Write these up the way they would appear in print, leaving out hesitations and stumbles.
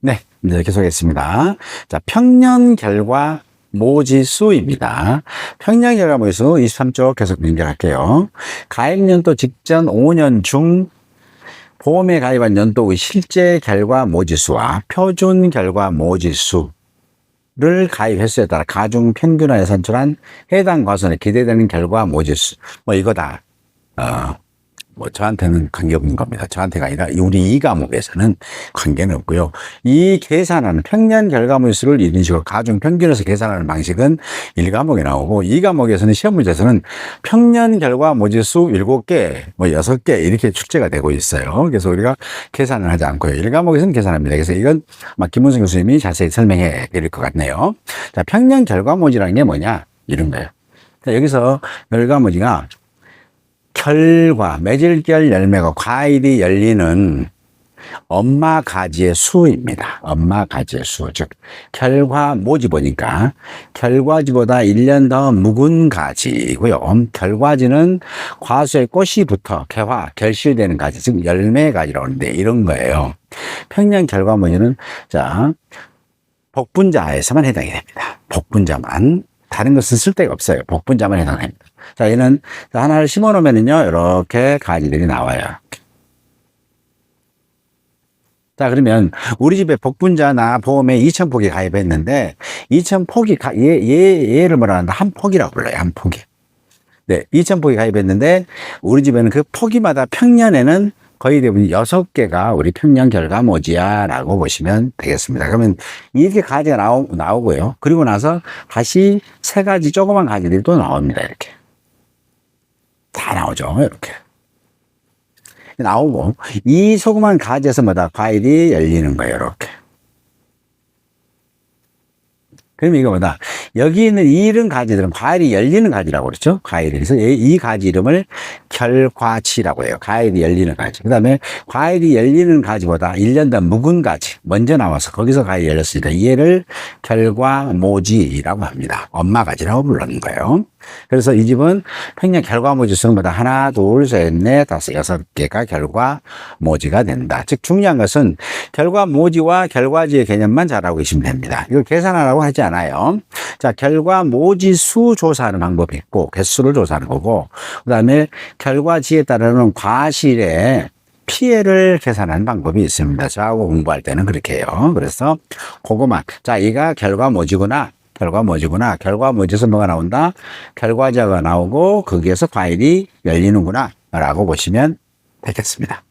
네, 이제 계속하겠습니다. 자, 평년 결과 모지수입니다. 평년 결과 모지수 23쪽 계속 연결할게요. 가입연도 직전 5년 중 보험에 가입한 연도의 실제 결과 모지수와 표준 결과 모지수를 가입 횟수에 따라 가중 평균화에 산출한 해당 과손에 기대되는 결과 모지수. 뭐 이거다. 뭐 저한테는 관계없는 겁니다. 저한테가 아니라 우리 이 과목에서는 관계는 없고요. 이 계산하는 평년 결과물수를 이런 식으로 가중 평균에서 계산하는 방식은 1과목에 나오고 2과목에서는 시험 문제에서는 평년 결과 모지수 7개, 뭐 6개 이렇게 출제가 되고 있어요. 그래서 우리가 계산을 하지 않고요. 1과목에서는 계산합니다. 그래서 이건 아마 김문성 교수님이 자세히 설명해 드릴 것 같네요. 자, 평년 결과모지라는 게 뭐냐? 이런 거예요. 자, 여기서 결과모지가 결과, 맺을결 열매가 과일이 열리는 엄마 가지의 수입니다. 엄마 가지의 수. 즉, 결과 모지 보니까 결과지보다 1년 더 묵은 가지고요. 결과지는 과수의 꽃이 붙어 개화, 결실되는 가지, 즉 열매 가지라고 하는데 이런 거예요. 평년 결과 모지는 자, 복분자에서만 해당이 됩니다. 복분자만. 다른 것은 쓸 데가 없어요. 복분자만 해당합니다. 자, 얘는 하나를 심어 놓으면요, 이렇게 가지들이 나와요. 자, 그러면 우리 집에 복분자나 보험에 2,000포기 가입했는데 2,000포기 얘를 뭐라 한다? 한 포기라고 불러요. 한 포기. 네, 2,000포기 가입했는데 우리 집에는 그 포기마다 평년에는 거의 대부분 6개가 우리 평년 결과 모지야 라고 보시면 되겠습니다. 그러면 이렇게 가지가 나오고요. 그리고 나서 다시 3가지 조그만 가지들이 또 나옵니다. 이렇게. 다 나오죠. 이렇게. 나오고, 이 조그만 가지에서 뭐다? 과일이 열리는 거예요. 이렇게. 그러면 이거 뭐다? 여기 있는 이런 가지들은 과일이 열리는 가지라고 그러죠. 과일이. 그래서 이 가지 이름을 결과치라고 해요. 과일이 열리는 가지. 그 다음에 과일이 열리는 가지보다 1년 더 묵은 가지. 먼저 나와서 거기서 과일이 열렸습니다. 얘를 결과모지라고 합니다. 엄마 가지라고 부르는 거예요. 그래서 이 집은 평년 결과모지 수는 뭐다? 하나, 둘, 셋, 넷, 다섯, 6개가 결과모지가 된다. 즉 중요한 것은 결과모지와 결과지의 개념만 잘 알고 계시면 됩니다. 이거 계산하라고 하지 않아요. 자, 결과모지수 조사하는 방법이 있고 개수를 조사하는 거고 그 다음에 결과지에 따르는 과실의 피해를 계산하는 방법이 있습니다. 저하고 공부할 때는 그렇게 해요. 그래서 그거만. 자, 얘가 결과모지구나. 결과모지에서 뭐가 나온다? 결과자가 나오고 거기에서 과일이 열리는구나 라고 보시면 되겠습니다.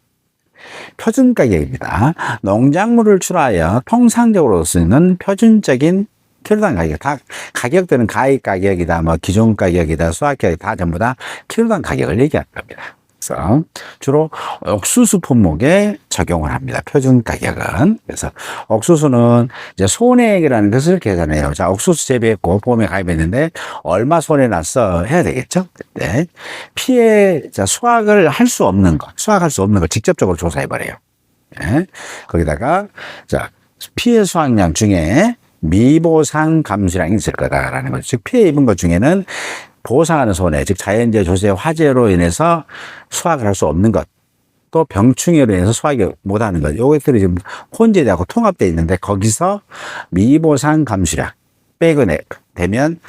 표준가격입니다. 농작물을 출하여 통상적으로 쓰는 표준적인 키로당 가격. 다 가격들은 가입가격이다, 뭐 기존가격이다, 수확가격 다 전부 다 키로당 가격을 얘기하는 겁니다. 그래서 주로 옥수수 품목에 적용을 합니다. 표준 가격은. 그래서 옥수수는 이제 손해액이라는 것을 계산해요. 자, 옥수수 재배했고 보험에 가입했는데 얼마 손해 났어 해야 되겠죠. 네. 피해, 자, 수확할 수 없는 거 직접적으로 조사해 버려요. 네. 거기다가 자, 피해 수확량 중에 미보상 감수량이 있을 거다라는 거죠. 즉 피해 입은 것 중에는 보상하는 손해, 즉 자연재해, 조세, 화재로 인해서 수확을 할 수 없는 것, 또 병충해로 인해서 수확이 못하는 것, 요것들이 지금 혼재되고 통합되어 있는데 거기서 미보상 감수량 빼고 되면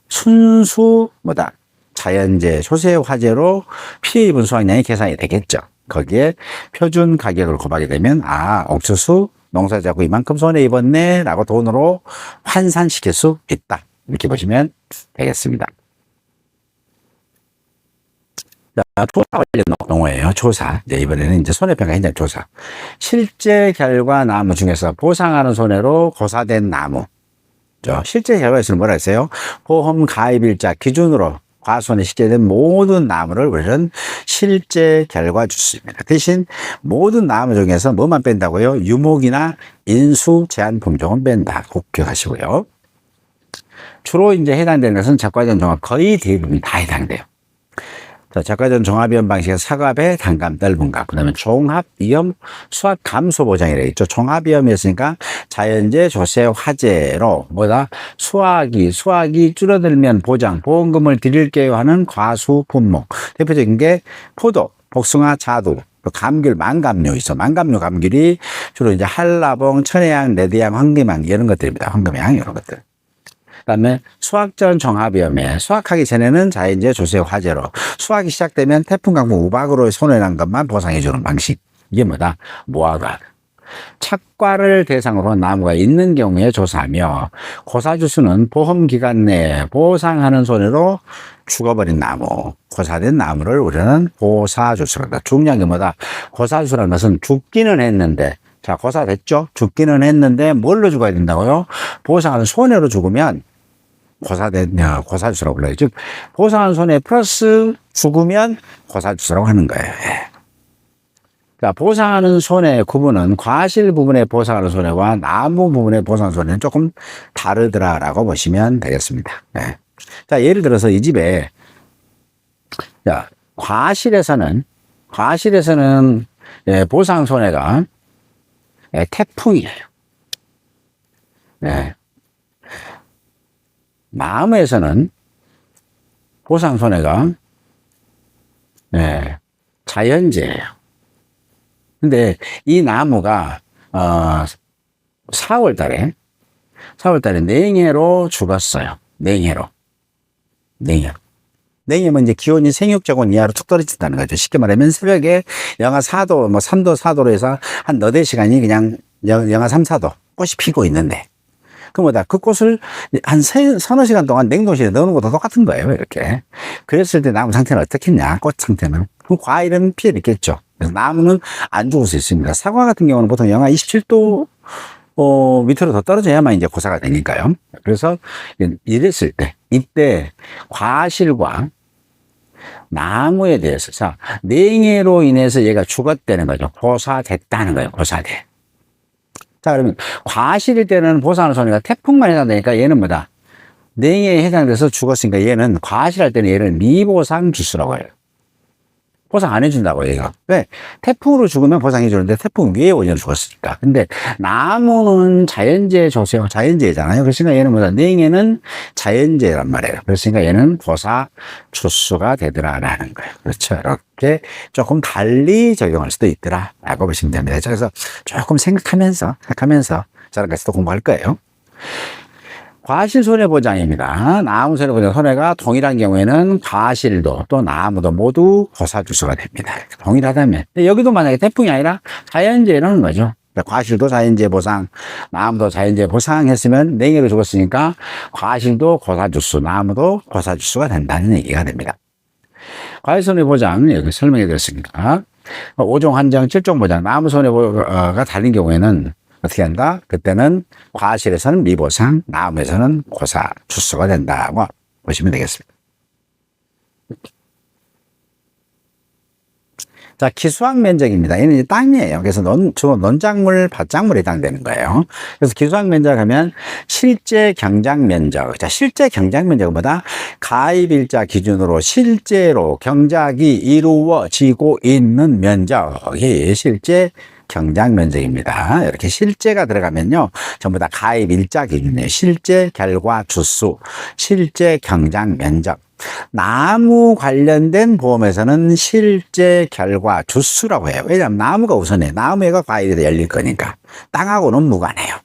순수 뭐다? 자연재해, 조세, 화재로 피해 입은 수확량이 계산이 되겠죠. 거기에 표준 가격을 곱하게 되면 옥수수 농사자고 이만큼 손해 입었네 라고 돈으로 환산시킬 수 있다. 이렇게 보시면 되겠습니다. 자, 조사 관련 용어예요. 조사. 이제 이번에는 이제 손해평가 현장 조사. 실제 결과 나무 중에서 보상하는 손해로 고사된 나무. 실제 결과에서는 뭐라 했어요? 보험 가입일자 기준으로 과손에 식재된 모든 나무를 우리는 실제 결과 주수입니다. 대신 모든 나무 중에서 뭐만 뺀다고요? 유목이나 인수 제한 품종은 뺀다. 꼭 기억하시고요. 주로 이제 해당되는 것은 적과전 종합 거의 대부분 다 해당돼요. 자, 적과전 종합위험 방식의 사과배, 단감, 넓은 값. 그 다음에 종합위험 수확 감소 보장이라고 있죠. 종합위험이었으니까 자연재해, 조세, 화재로 뭐다? 수확이 줄어들면 보장, 보험금을 드릴게요 하는 과수 품목. 대표적인 게 포도, 복숭아, 자두, 또 감귤, 망감류 있어. 망감류 감귤이 주로 이제 한라봉, 천혜향, 레드향, 황금향 이런 것들입니다. 황금향 이런 것들. 그다음에 수확전 종합위험에 수확하기 전에는 자연재해 조세 화재로 수확이 시작되면 태풍, 강풍, 우박으로 손해난 것만 보상해 주는 방식. 이게 뭐다? 모아가. 착과를 대상으로 나무가 있는 경우에 조사하며 고사주수는 보험 기간 내에 보상하는 손해로 죽어버린 나무, 고사된 나무를 우리는 고사주수라고 한다. 중요한 게 뭐다? 고사주수라는 것은 죽기는 했는데, 자, 고사됐죠? 죽기는 했는데 뭘로 죽어야 된다고요? 보상하는 손해로 죽으면 고사주수라고 불러요. 즉, 보상하는 손해 플러스 죽으면 고사주수라고 하는 거예요. 예. 자, 보상하는 손해 구분은 과실 부분에 보상하는 손해와 나무 부분에 보상하는 손해는 조금 다르더라라고 보시면 되겠습니다. 네. 자, 예를 들어서 이 집에, 자, 과실에서는 예, 보상 손해가 예, 태풍이에요. 네. 나무에서는 보상 손해가 예, 자연재해예요. 근데 이 나무가 4월 달에 냉해로 죽었어요. 냉해면 이제 기온이 생육제곱 이하로 툭 떨어진다는 거죠. 쉽게 말하면 새벽에 영하 4도, 뭐 3도, 4도로 해서 한 너댓 시간이 그냥 영하 3, 4도 꽃이 피고 있는데, 그 뭐다? 그 꽃을 한 서너 시간 동안 냉동실에 넣는 것도 똑같은 거예요. 이렇게. 그랬을 때 나무 상태는 어떻겠냐? 꽃 상태는. 그럼 과일은 피해를 입겠죠. 그래서 나무는 안 죽을 수 있습니다. 사과 같은 경우는 보통 영하 27도 밑으로 더 떨어져야만 이제 고사가 되니까요. 그래서 이랬을 때, 이때 과실과 나무에 대해서, 자, 냉해로 인해서 얘가 죽었다는 거죠. 고사됐다는 거예요. 고사돼. 자, 그러면 과실일 때는 보상하는 손해가 태풍만 해당되니까 얘는 뭐다? 냉해에 해당돼서 죽었으니까 얘는 과실할 때는 얘를 미보상 주수라고 해요. 보상 안 해준다고 얘가. 왜? 태풍으로 죽으면 보상해 주는데 태풍 위에 오면 죽었으니까. 근데 나무는 자연재해 조세요. 자연재해잖아요. 그러니까 얘는 뭐다? 냉해는 자연재해란 말이에요. 그러니까 얘는 고사 주수가 되더라라는 거예요. 그렇죠. 이렇게 조금 달리 적용할 수도 있더라라고 보시면 됩니다. 그래서 조금 생각하면서 저랑 같이 또 공부할 거예요. 과실 손해보장입니다. 나무 손해보장 손해가 동일한 경우에는 과실도 또 나무도 모두 고사주수가 됩니다. 동일하다면. 여기도 만약에 태풍이 아니라 자연재해라는 거죠. 과실도 자연재해 보상, 나무도 자연재해 보상했으면 냉해로 죽었으니까 과실도 고사주수, 나무도 고사주수가 된다는 얘기가 됩니다. 과실 손해보장 여기 설명해 드렸습니다. 5종 한정 7종 보장, 나무 손해가 달린 경우에는 어떻게 한다? 그때는 과실에서는 미보상, 나무에서는 고사 주수가 된다고 보시면 되겠습니다. 자, 기수학 면적입니다. 얘는 이제 땅이에요. 그래서 논작물, 밭작물에 해당되는 거예요. 그래서 기수학 면적 하면 실제 경작 면적. 자, 실제 경작 면적은 뭐다? 가입일자 기준으로 실제로 경작이 이루어지고 있는 면적이 실제 경작 면적입니다. 이렇게 실제가 들어가면요, 전부 다 가입 일자 기준이에요. 실제 결과 주수, 실제 경작 면적. 나무 관련된 보험에서는 실제 결과 주수라고 해요. 왜냐하면 나무가 우선해. 나무가 과일이 열릴 거니까. 땅하고는 무관해요.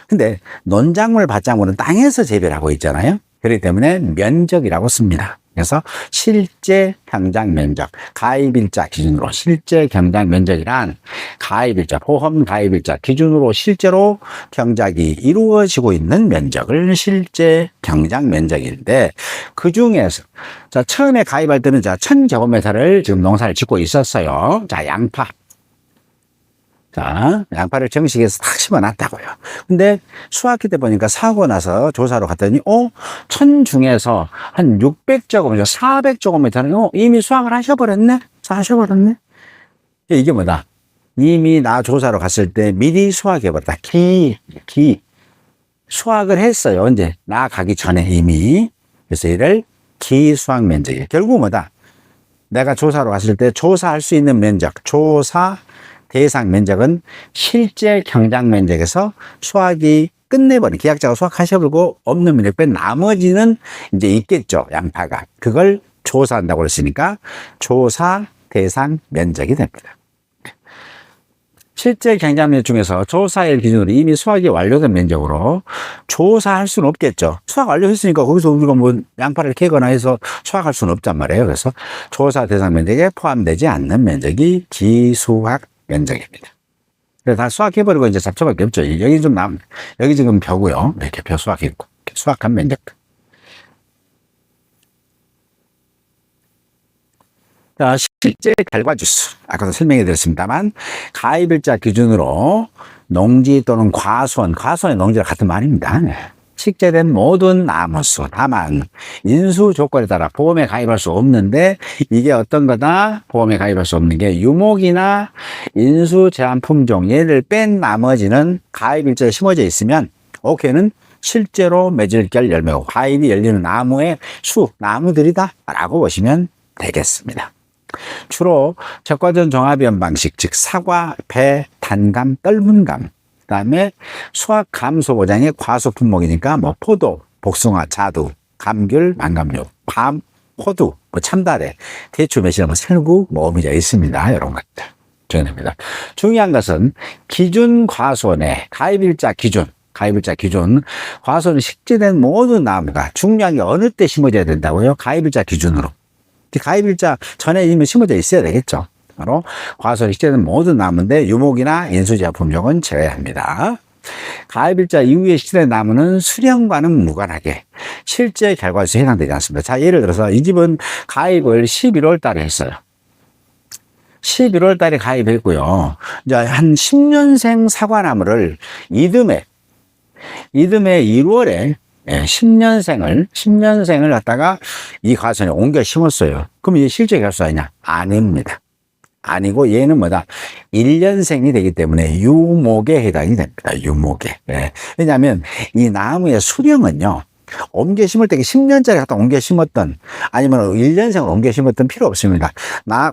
근데 논작물, 밭작물은 땅에서 재배를 하고 있잖아요. 그렇기 때문에 면적이라고 씁니다. 그래서 실제 경작 면적, 가입일자 기준으로 실제 경작 면적이란 가입일자, 보험 가입일자 기준으로 실제로 경작이 이루어지고 있는 면적을 실제 경작 면적인데, 그 중에서 자, 처음에 가입할 때는 자, 1000제곱미터를 지금 농사를 짓고 있었어요. 자, 양파. 자, 양파를 정식해서 탁 심어놨다고요. 근데 수확기 때 보니까 사고 나서 조사로 갔더니, 1000 중에서 한 600제곱미터, 400제곱미터는 이미 수확을 하셔버렸네? 하셔버렸네? 이게 뭐다? 이미 나 조사로 갔을 때 미리 수확해버렸다. 수확을 했어요. 언제? 나 가기 전에 이미. 그래서 이를 기수확 면적이에요. 결국 뭐다? 내가 조사로 갔을 때 조사할 수 있는 면적, 조사 대상 면적은 실제 경작 면적에서 수확이 끝내버린, 계약자가 수확하셔버리고 없는 면적 뺀 나머지는 이제 있겠죠. 양파가. 그걸 조사한다고 그랬으니까 조사 대상 면적이 됩니다. 실제 경작면 중에서 조사일 기준으로 이미 수확이 완료된 면적으로 조사할 수는 없겠죠. 수확 완료했으니까 거기서 우리가 뭐 양파를 캐거나 해서 수확할 수는 없단 말이에요. 그래서 조사 대상 면적에 포함되지 않는 면적이 기수확 면적입니다. 그래서 다 수확해버리고 이제 잡초밖에 없죠. 여기 좀 여기 지금 벼고요. 이렇게 벼 수확했고, 수확한 면적. 자, 실제 결과 주수. 아까도 설명해 드렸습니다만, 가입일자 기준으로 농지 또는 과수원의 농지와 같은 말입니다. 식재된 모든 나무수. 다만, 인수 조건에 따라 보험에 가입할 수 없는데, 이게 어떤 거다? 보험에 가입할 수 없는 게 유목이나 인수 제한 품종, 얘를 뺀 나머지는 가입일자에 심어져 있으면, 오케이는 실제로 맺을 결 열매고, 가입이 열리는 나무의 수, 나무들이다. 라고 보시면 되겠습니다. 주로 적과전 종합이원 방식, 즉 사과, 배, 단감, 떫은감, 그 다음에 수확 감소 보장의 과수 품목이니까 뭐 포도, 복숭아, 자두, 감귤, 망감류, 밤, 호두, 뭐 참다래, 대추, 매실, 뭐 살구, 뭐 어미자 있습니다. 이런 것들 정해냅니다. 중요한 것은 기준 과수원의 가입일자 기준, 과수원에 식재된 모든 나무가 중요한 게 어느 때 심어져야 된다고요? 가입일자 기준으로. 가입일자 전에 이미 심어져 있어야 되겠죠. 바로 과수원에 식재된 모든 나무인데 유목이나 인수지하 품종은 제외합니다. 가입일자 이후에 식재된 나무는 수령과는 무관하게 실제 결과수에 해당되지 않습니다. 자, 예를 들어서 이 집은 가입을 11월 달에 했어요. 11월 달에 가입했고요. 이제 한 10년생 사과나무를 이듬해 1월에 10년생을 갖다가 이 과수원에 옮겨 심었어요. 그럼 이게 실제 결수 아니냐? 아닙니다. 아니고 얘는 뭐다? 1년생이 되기 때문에 유목에 해당이 됩니다. 유목에. 네. 왜냐하면 이 나무의 수령은요, 옮겨 심을 때 10년짜리 갖다 옮겨 심었던 아니면 1년생을 옮겨 심었던 필요 없습니다.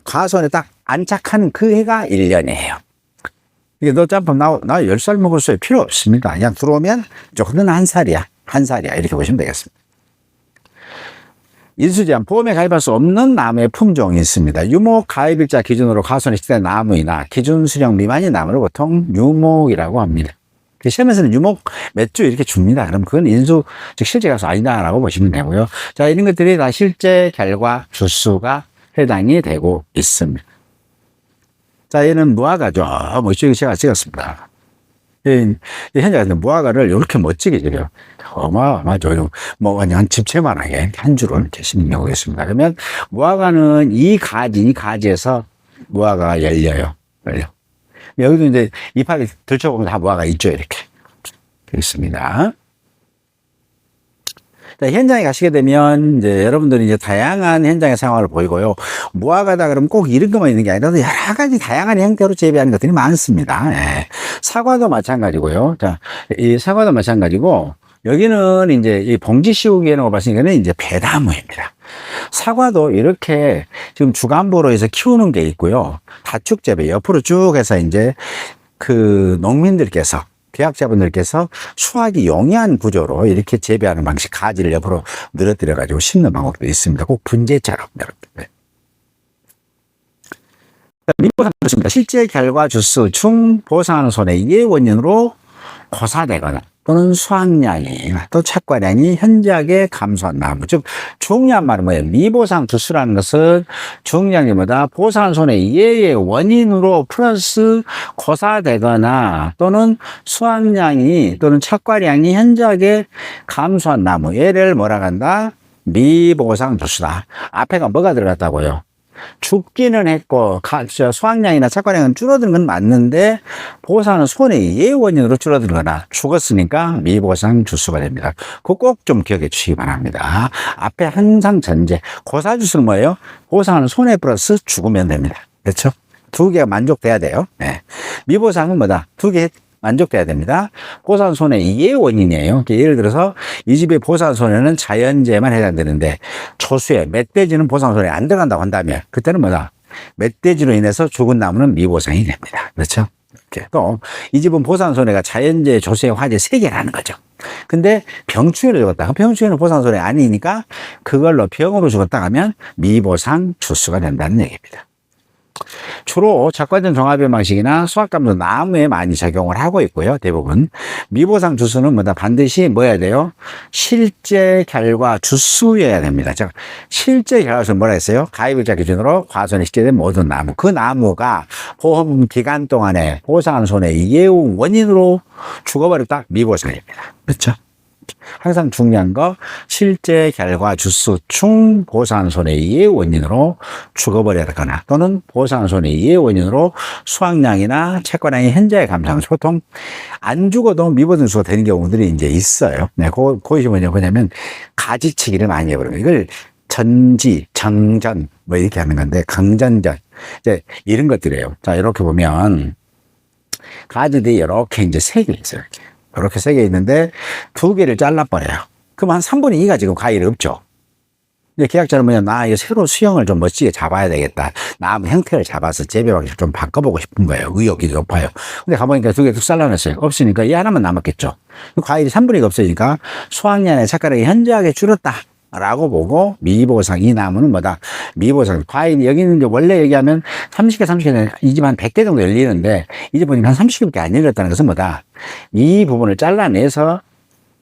과수원에 딱 안착하는 그 해가 1년이에요. 이게 너 짬뽕 나 10살 먹었어요. 필요 없습니다. 그냥 들어오면 조금은 한 살이야. 이렇게 보시면 되겠습니다. 인수제한 보험에 가입할 수 없는 나무의 품종이 있습니다. 유목 가입일자 기준으로 과수원에 식재된 나무이나 기준 수령 미만의 나무를 보통 유목이라고 합니다. 시험에서는 유목 몇 주 이렇게 줍니다. 그럼 그건 인수, 즉 실제 가수 아니다라고 보시면 되고요. 자, 이런 것들이 다 실제 결과 주수가 해당이 되고 있습니다. 자, 얘는 무화과죠. 멋지게 제가 찍었습니다. 현재 무화과를 이렇게 멋지게 지려요. 어마어마하죠. 뭐, 그냥 집채만하게 한 줄을 이렇게 심는 경우가 있습니다. 그러면 무화과는 이 가지에서 무화과가 열려요. 여기도 이제 잎하게 들춰보면 다 무화과 있죠. 이렇게. 있습니다. 자, 현장에 가시게 되면 이제 여러분들이 이제 다양한 현장의 상황을 보이고요. 무화과다 그러면 꼭 이런 것만 있는 게 아니라 여러 가지 다양한 형태로 재배하는 것들이 많습니다. 예. 사과도 마찬가지고요. 자, 이 사과도 마찬가지고 여기는 이제 이 봉지 씌우기에는 봤으니까 이제 배나무입니다. 사과도 이렇게 지금 주간보로 해서 키우는 게 있고요. 다축 재배 옆으로 쭉 해서 이제 그 농민들께서 계약자분들께서 수확이 용이한 구조로 이렇게 재배하는 방식, 가지를 옆으로 늘어뜨려 가지고 심는 방법도 있습니다. 꼭 분재처럼 이렇게. 민보상 주수입니다. 실제 결과 주수 중 보상하는 손해의 원인으로 고사되거나 또는 수확량이 또 착과량이 현저하게 감소한 나무, 즉 중요한 말은 뭐예요? 미보상 주수라는 것은 중량보다 보상 손해 이해의 원인으로 플러스 고사되거나 또는 수확량이 또는 착과량이 현저하게 감소한 나무, 얘를 뭐라 한다? 미보상 주수다. 앞에가 뭐가 들어갔다고요? 죽기는 했고 수확량이나 착과량은 줄어드는 건 맞는데 보상은 손해의 원인으로 줄어들거나 죽었으니까 미보상 주수가 됩니다. 그거 꼭 좀 기억해 주시기 바랍니다. 앞에 항상 전제 고사주수는 뭐예요? 보상은 손해 플러스 죽으면 됩니다. 그렇죠? 두 개가 만족돼야 돼요. 네. 미보상은 뭐다? 두 개 만족돼야 됩니다. 보상 손해 이게 원인이에요. 예를 들어서 이 집의 보상 손해는 자연재해만 해당되는데 초수에 멧돼지는 보상 손해에 안 들어간다고 한다면 그때는 뭐다? 멧돼지로 인해서 죽은 나무는 미보상이 됩니다. 그렇죠? 또 이 집은 보상 손해가 자연재해, 조수해, 화재 3개라는 거죠. 근데 병충해로 죽었다. 병충해는 보상 손해 아니니까 그걸로 병으로 죽었다 하면 미보상 주수가 된다는 얘기입니다. 주로 적과점 종합의 방식이나 수학감도 나무에 많이 적용을 하고 있고요. 대부분 미보상 주수는 뭐다 반드시 뭐 해야 돼요? 실제 결과 주수여야 됩니다. 자, 실제 결과주는 뭐라 했어요? 가입일자 기준으로 과손에 식재된 모든 나무, 그 나무가 보험 기간 동안에 보상한 손해의 예우 원인으로 죽어버렸다, 미보상입니다. 그렇죠? 항상 중요한 거 실제 결과 주수 중 보상한 손해의 예우 원인으로 죽어버렸거나 또는 보상한 손해의 예우 원인으로 수확량이나 채권량이 현재 감소하면서 보통 안 죽어도 미보상수가 되는 경우들이 이제 있어요. 네, 그것이 뭐냐면 가지치기를 많이 해버려요. 이걸 전지, 정전 뭐 이렇게 하는 건데 강전전 이제 이런 것들이에요. 자, 이렇게 보면 가지들이 이렇게 이제 세 개 있어요. 이렇게 세 개 있는데 두 개를 잘라버려요. 그럼 한 3분의 2가 지금 과일이 없죠. 이제 계약자는 뭐냐, 나 이거 새로 수형을 좀 멋지게 잡아야 되겠다. 나무 형태를 잡아서 재배 방식을 좀 바꿔보고 싶은 거예요. 의욕이 높아요. 근데 가보니까 두 개 뚝 잘라냈어요. 없으니까 이 하나만 남았겠죠. 과일이 3분의 2가 없어지니까 수확량의 착가량이 현저하게 줄었다 라고 보고 미보상, 이 나무는 뭐다? 미보상. 과일이 여기는 이제 원래 얘기하면 30개, 30개, 이 집 한 100개 정도 열리는데 이 집 보니까 한 30개밖에 안 열렸다는 것은 뭐다? 이 부분을 잘라내서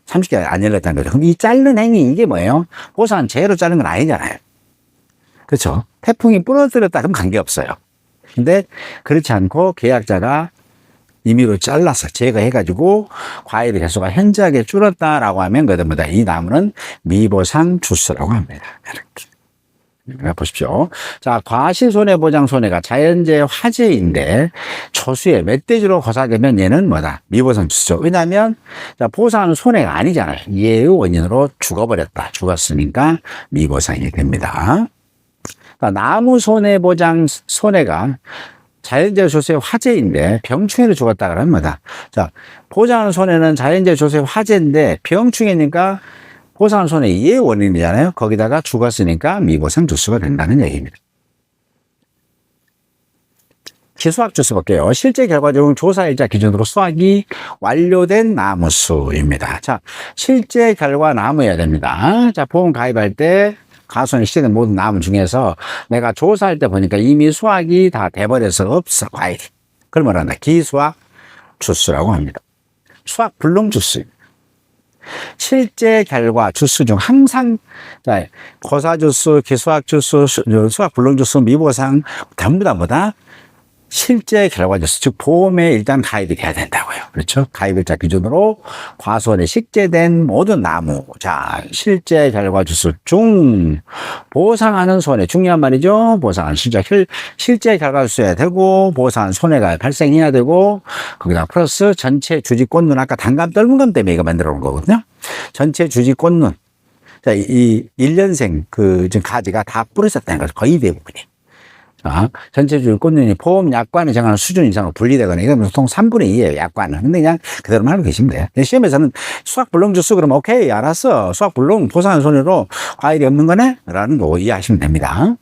30개 안 열렸다는 거죠. 그럼 이 자른 행위, 이게 뭐예요? 보상은 제로 자른 건 아니잖아요. 그렇죠? 태풍이 부러뜨렸다 그럼 관계없어요. 근데 그렇지 않고 계약자가 임의로 잘라서 제거해가지고 과일의 개수가 현저하게 줄었다라고 하면 그것보다 이 나무는 미보상 주수라고 합니다. 이렇게 보십시오. 자, 과실손해보장 손해가 자연재해 화재인데 초수에 멧돼지로 거사되면 얘는 뭐다? 미보상 주수죠. 왜냐하면 자, 보상은 손해가 아니잖아요. 예의 원인으로 죽어버렸다. 죽었으니까 미보상이 됩니다. 자, 나무 손해보장 손해가 자연재해 조세 화재인데 병충해로 죽었다 그러면 뭐다? 자, 보상하는 손해는 자연재해 조세 화재인데 병충해니까 보상하는 손해 이해 원인이잖아요. 거기다가 죽었으니까 미보상 주수가 된다는 얘기입니다. 기수학 주수 볼게요. 실제 결과적으로 조사일자 기준으로 수확이 완료된 나무 수입니다. 자, 실제 결과 나무여야 됩니다. 자, 보험 가입할 때 가손이 시작된 모든 나무 중에서 내가 조사할 때 보니까 이미 수확이 다 돼버려서 없어, 과일이. 그걸 뭐라 한다? 기수학 주수라고 합니다. 수확 불능 주수입니다. 실제 결과 주수 중 항상, 자, 고사 주수, 기수학 주수, 수확 불능 주수, 미보상, 전부 다 뭐다? 실제 결과 주수, 즉 보험에 일단 가입이 돼야 된다고요. 그렇죠? 가입일자 기준으로 과손에 식재된 모든 나무, 자, 실제 결과 주수 중 보상하는 손해, 중요한 말이죠. 보상하는 실제 결과 주수여야 되고 보상한 손해가 발생해야 되고 거기다 플러스 전체 주지꽃눈, 아까 단감 떨문감 때문에 이거 만들어 놓은 거거든요. 전체 주지꽃눈, 자, 이 1년생 그 지금 가지가 다 부러졌다는 거죠. 거의 대부분이. 자, 전체적으로 꽃눈이 보험 약관을 정하는 수준 이상으로 분리되거나 이건 보통 3분의 2예요, 약관은. 근데 그냥 그대로만 알고 계시면 돼요. 시험에서는 수학 불능 주수 그러면 오케이, 알았어. 수학 불능 보상한 손해로 과일이 없는 거네? 라는 거 이해하시면 됩니다.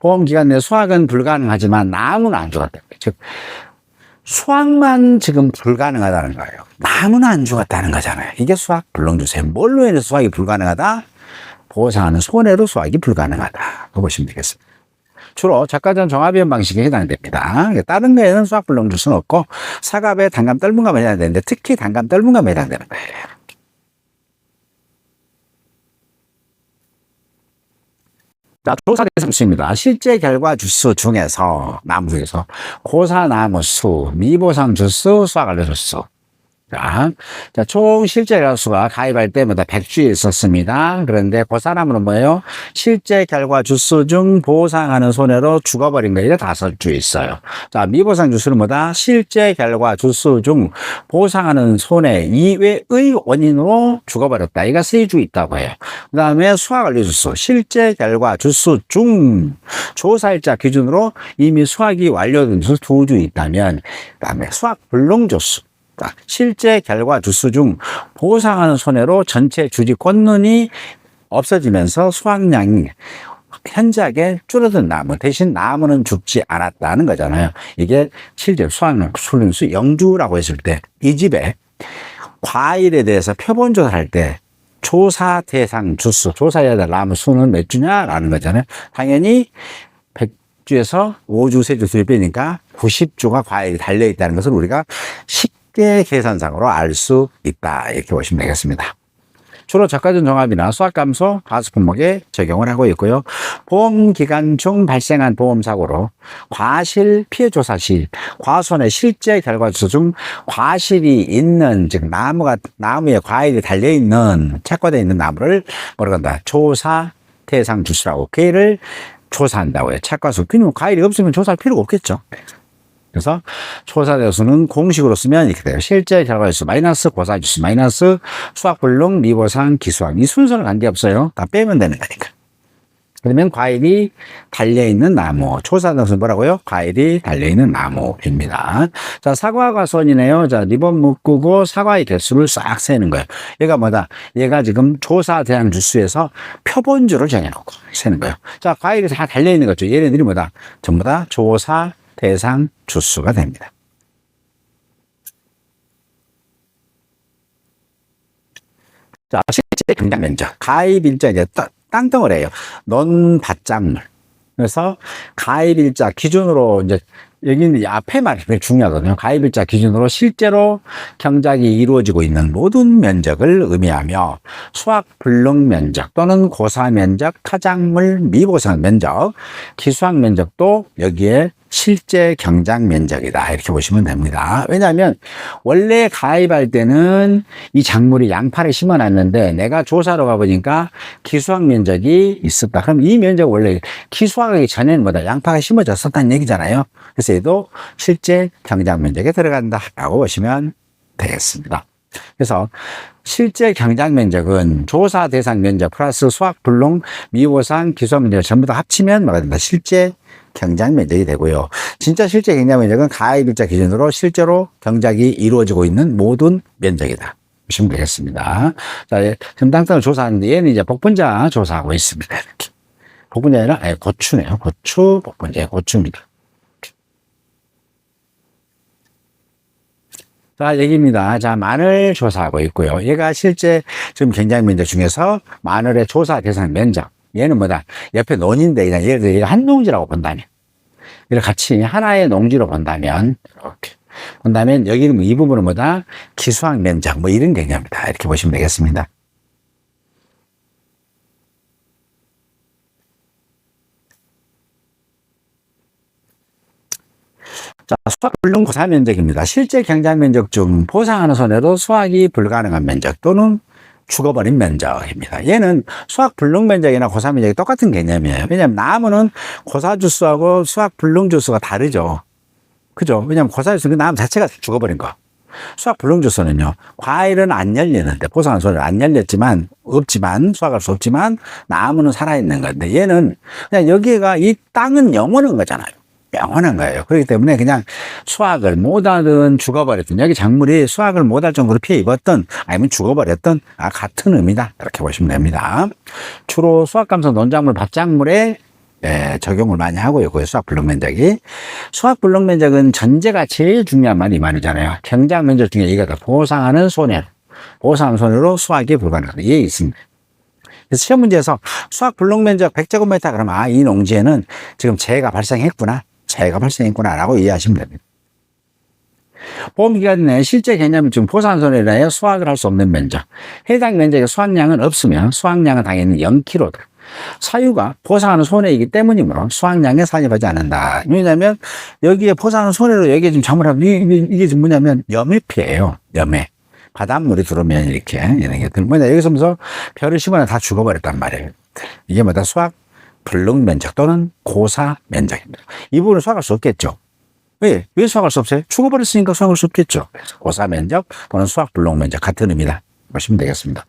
보험 기간 내 수확은 불가능하지만 나무는 안 죽었다. 즉, 수확만 지금 불가능하다는 거예요. 나무는 안 죽었다는 거잖아요. 이게 수학 불능 주수예요. 뭘로 인해서 수확이 불가능하다? 보상하는 손해로 수확이 불가능하다. 그거 보시면 되겠습니다. 주로 적과점 종합위험 방식에 해당됩니다. 다른 거에는 수학 불능 줄 수는 없고 사갑에 단감 떨문감에 해당되는데 특히 단감 떨문감에 해당되는 거예요. 자, 조사 대상 수입니다. 실제 결과 주수 중에서 나무 중에서 고사 나무 수, 미보상 주수, 수학 알려 주수. 자, 총 실제 결과수가 가입할 때마다 100주 있었습니다. 그런데 그 사람은 뭐예요? 실제 결과 주수 중 보상하는 손해로 죽어버린 거예요. 5주 있어요. 자, 미보상 주수는 뭐다? 실제 결과 주수 중 보상하는 손해 이외의 원인으로 죽어버렸다. 이가 3주 있다고 해요. 그 다음에 수학 완료 주수, 실제 결과 주수 중 조사일자 기준으로 이미 수학이 완료된 주수 2주 있다면, 그 다음에 수학 불능 주수, 실제 결과 주수 중 보상하는 손해로 전체 주지 꽃눈이 없어지면서 수확량이 현저하게 줄어든 나무, 대신 나무는 죽지 않았다는 거잖아요. 이게 실제 수확량 수 영주라고 했을 때 이 집에 과일에 대해서 표본 조사할 때 조사 대상 주수, 조사해야 될 나무 수는 몇 주냐라는 거잖아요. 당연히 100주에서 5주, 3주 뒤에 빼니까 90주가 과일이 달려있다는 것을 우리가 쉽게 계산상으로 알 수 있다. 이렇게 보시면 되겠습니다. 주로 저가전 종합이나 수학감소, 과수 품목에 적용을 하고 있고요. 보험 기간 중 발생한 보험사고로 과실 피해 조사 시 과손의 실제 결과주소 중 과실이 있는, 즉 나무에 과일이 달려 있는, 착과되어 있는 나무를 뭐라고 한다? 조사 대상 주수라고, 걔를 조사한다고요. 착과수. 그럼 과일이 없으면 조사할 필요가 없겠죠. 그래서 조사대수는 공식으로 쓰면 이렇게 돼요. 실제 결과지수 마이너스 고사지수 마이너스 수학불능 미보상 기수학. 이 순서는 관계없어요. 다 빼면 되는 거니까. 그러면 과일이 달려있는 나무. 조사대수는 뭐라고요? 과일이 달려있는 나무입니다. 자, 사과가 손이네요. 자, 리본 묶고 사과의 개수를 싹 세는 거예요. 얘가 뭐다? 얘가 지금 조사 대상 주수에서 표본주를 정해놓고 세는 거예요. 자, 과일이 다 달려있는 거죠. 얘네들이 뭐다? 전부 다 조사 대상 주수가 됩니다. 자, 실제 경작 면적. 가입일자 이제 땅덩어리예요. 논밭작물. 그래서 가입일자 기준으로 이제 여기는 앞에 말이 중요하거든요. 가입일자 기준으로 실제로 경작이 이루어지고 있는 모든 면적을 의미하며 수학불능 면적 또는 고사 면적, 타작물 미보상 면적, 기수학 면적도 여기에 실제 경작 면적이다. 이렇게 보시면 됩니다. 왜냐하면 원래 가입할 때는 이 작물이 양파를 심어놨는데 내가 조사로 가보니까 기수학 면적이 있었다. 그럼 이 면적 원래 기수하기 전에는 뭐다? 양파가 심어졌었다는 얘기잖아요. 그래서 얘도 실제 경작 면적에 들어간다라고 보시면 되겠습니다. 그래서 실제 경작 면적은 조사 대상 면적 플러스 수학불능 미보상 기수학 면적 전부 다 합치면 뭐가 된다? 실제 경작 면적이 되고요. 진짜 실제 경작 면적은 가입일자 기준으로 실제로 경작이 이루어지고 있는 모든 면적이다 보시면 되겠습니다. 자, 지금 땅땅을 조사하는데 얘는 이제 복분자 조사하고 있습니다. 이렇게. 복분자 아니라 고추네요. 고추, 복분자, 고추입니다. 자, 여기입니다. 자, 마늘 조사하고 있고요. 얘가 실제 지금 경작 면적 중에서 마늘의 조사 대상 면적. 얘는 뭐다? 옆에 논인데, 예를 들어 얘가 한 농지라고 본다면, 이렇게 같이 하나의 농지로 본다면, 이렇게. 본다면, 여기는 이 부분은 뭐다? 기수학 면적, 뭐 이런 개념이다. 이렇게 보시면 되겠습니다. 자, 수학불능 고사 면적입니다. 실제 경작 면적 중 보상하는 손해로 수학이 불가능한 면적 또는 죽어버린 면적입니다. 얘는 수학불능 면적이나 고사 면적이 똑같은 개념이에요. 왜냐하면 나무는 고사주수하고 수학불능주수가 다르죠. 그죠? 왜냐하면 고사주수는 나무 자체가 죽어버린 거. 수학불능주수는요, 과일은 안 열리는데, 보상하는 손해는 안 열렸지만, 수확할 수 없지만, 나무는 살아있는 건데, 얘는 그냥 여기가 이 땅은 영원한 거잖아요. 영원한 거예요. 그렇기 때문에 그냥 수확을 못하든 죽어버렸든, 여기 작물이 수확을 못할 정도로 피해 입었든 아니면 죽어버렸든 같은 의미다. 이렇게 보시면 됩니다. 주로 수확감소 논작물, 밭작물에 적용을 많이 하고 있고요. 수학불능 면적이. 수학불능 면적은 전제가 제일 중요한 말이 이 말이잖아요. 경작 면적 중에 이거다. 보상하는 손해. 보상하는 손해로 수확이 불가능하다. 이게 있습니다. 그래서 시험 문제에서 수학불능 면적 100제곱미터 그러면 이 농지에는 지금 재해가 발생했구나라고 이해하시면 됩니다. 보험기간 내 실제 개념은 지금 보상 손해로 인하여 수확을 할 수 없는 면적. 해당 면적의 수확량은 없으면 수확량은 당연히 0kg다. 사유가 보상하는 손해이기 때문이므로 수확량에 산입하지 않는다. 왜냐하면 여기에 보상하는 손해로 여기에 지금 작물하면 이게 지금 뭐냐면 염해피해예요. 염해. 바닷물이 들어오면 이렇게 이런 게 뭐냐 여기서 무슨 벼를 심어야 다 죽어버렸단 말이에요. 이게 뭐다? 수확 불능 면적 또는 고사 면적입니다. 이 부분을 수확할 수 없겠죠. 왜 수확할 수 없어요? 죽어버렸으니까 수확할 수 없겠죠. 그래서 고사 면적 또는 수확 불능 면적 같은 의미다 보시면 되겠습니다.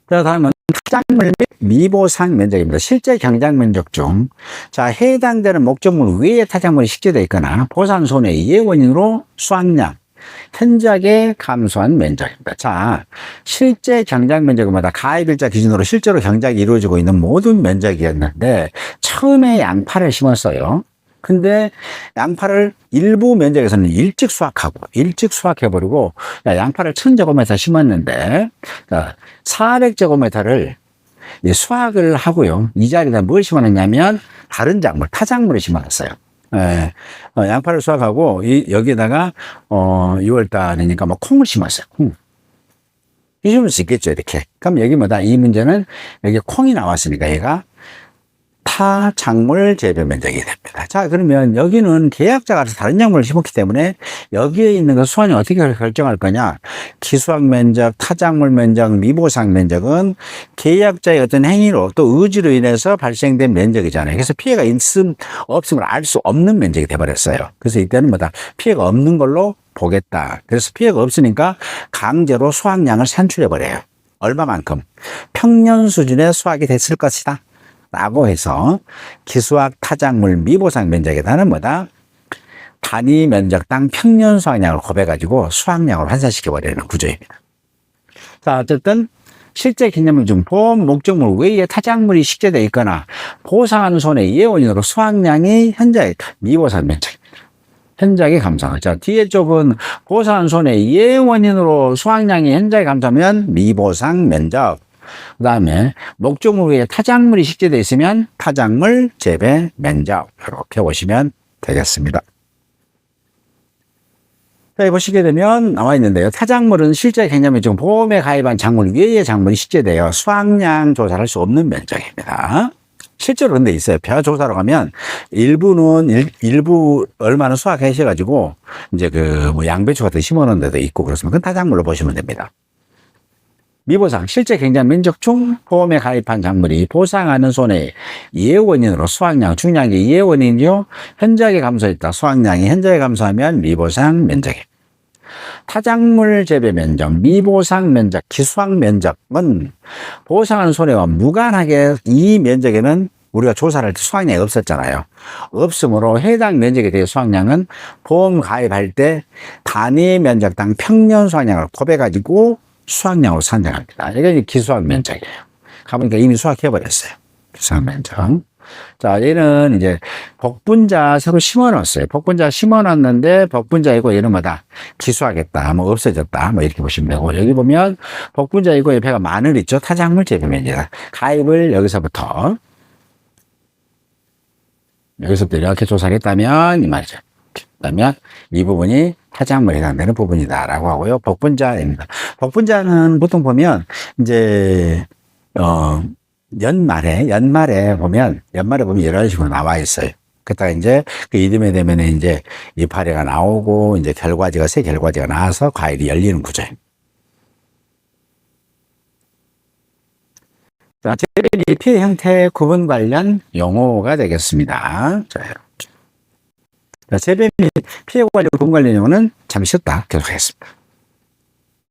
자, 다음은 타작물 및 미보상 면적입니다. 실제 경작 면적 중, 자, 해당되는 목적물 외에 타작물이 식재되어 있거나 보상 손해의 원인으로 수확량, 현저하게 감소한 면적입니다. 자, 실제 경작 면적마다 가입일자 기준으로 실제로 경작이 이루어지고 있는 모든 면적이었는데, 처음에 양파를 심었어요. 근데 양파를 일부 면적에서는 일찍 수확해버리고, 양파를 1000제곱미터 심었는데, 400제곱미터를 이 수확을 하고요. 이 자리에다 뭘 심어놨냐면 다른 작물, 타작물을 심어놨어요. 예, 양파를 수확하고 여기에다가 6월 달이니까 뭐 콩을 심었어요. 콩. 심을 수 있겠죠, 이렇게. 그럼 여기 뭐다? 이 문제는 여기 콩이 나왔으니까 얘가 타작물 재배 면적이 됩니다. 자, 그러면 여기는 계약자가 다른 작물을 심었기 때문에 여기에 있는 그 수완이 어떻게 결정할 거냐? 기수학 면적, 타작물 면적, 미보상 면적은 계약자의 어떤 행위로 또 의지로 인해서 발생된 면적이잖아요. 그래서 피해가 있음, 없음을 알 수 없는 면적이 돼버렸어요. 그래서 이때는 뭐다? 피해가 없는 걸로 보겠다. 그래서 피해가 없으니까 강제로 수확량을 산출해버려요. 얼마만큼? 평년 수준의 수확이 됐을 것이다. 라고 해서 기수학 타작물 미보상 면적에다는 뭐다? 단위 면적당 평년 수확량을 곱해가지고 수확량으로 환산시켜버리는 구조입니다. 자, 어쨌든 실제 개념은 좀 보험 목적물 외에 타작물이 식재되어 있거나 보상하는 손의 예원인으로 수확량이 현재 미보상 면적입니다. 현저하게 감소하는. 자, 뒤에 쪽은 보상하는 손의 예원인으로 수확량이 현저하게 감소하면 미보상 면적. 그 다음에 목적물 외에 타작물이 식재되어 있으면 타작물 재배 면적. 이렇게 보시면 되겠습니다. 자, 보시게 되면 나와 있는데요. 타작물은 실제 개념이 좀 보험에 가입한 작물 외의 작물이 식재되어 수확량 조사를 할 수 없는 면적입니다. 실제로 그런 데 있어요. 벼 조사로 가면 일부 얼마나 수확하셔가지고 이제 뭐 양배추 같은 거 심어 놓은 데도 있고 그렇습니다. 그건 타작물로 보시면 됩니다. 미보상, 실제 경작 면적 중 보험에 가입한 작물이 보상하는 손해의 예원인으로 수확량, 중요한 게 예원인이요. 현저하게 감소했다. 수확량이 현저하게 감소하면 미보상 면적입니다. 타작물 재배 면적, 미보상 면적, 기수학 면적은 보상하는 손해와 무관하게 이 면적에는 우리가 조사를 할 때 수확량이 없었잖아요. 없으므로 해당 면적에 대해 수확량은 보험 가입할 때 단위 면적당 평년 수확량을 곱해가지고 수확량으로 산정합니다. 이게 기수학 면적이에요. 가보니까 이미 수확해버렸어요. 기수학 면적. 자, 얘는 이제 복분자 새로 심어놨어요. 복분자 심어놨는데 복분자이고 얘는 뭐다? 기수하겠다. 뭐 없어졌다. 뭐 이렇게 보시면 되고 여기 보면 복분자이고 옆에가 마늘 있죠. 타작물 재배면이다. 가입을 여기서부터 이렇게 조사를 했다면 이 말이죠. 그러면 이 부분이 타작물에 해당되는 부분이다 라고 하고요. 복분자입니다. 복분자는 보통 보면 이제 연말에 보면 이런 식으로 나와 있어요. 그다가 이제 그 이듬해 되면 이제 이파리가 나오고 이제 새 결과지가 나와서 과일이 열리는 구조입니다. 자, 재배는 피해 형태 구분 관련 용어가 되겠습니다. 자, 재배 및 피해 관련 구분 관련 용어는 잠시 쉬었다 계속하겠습니다.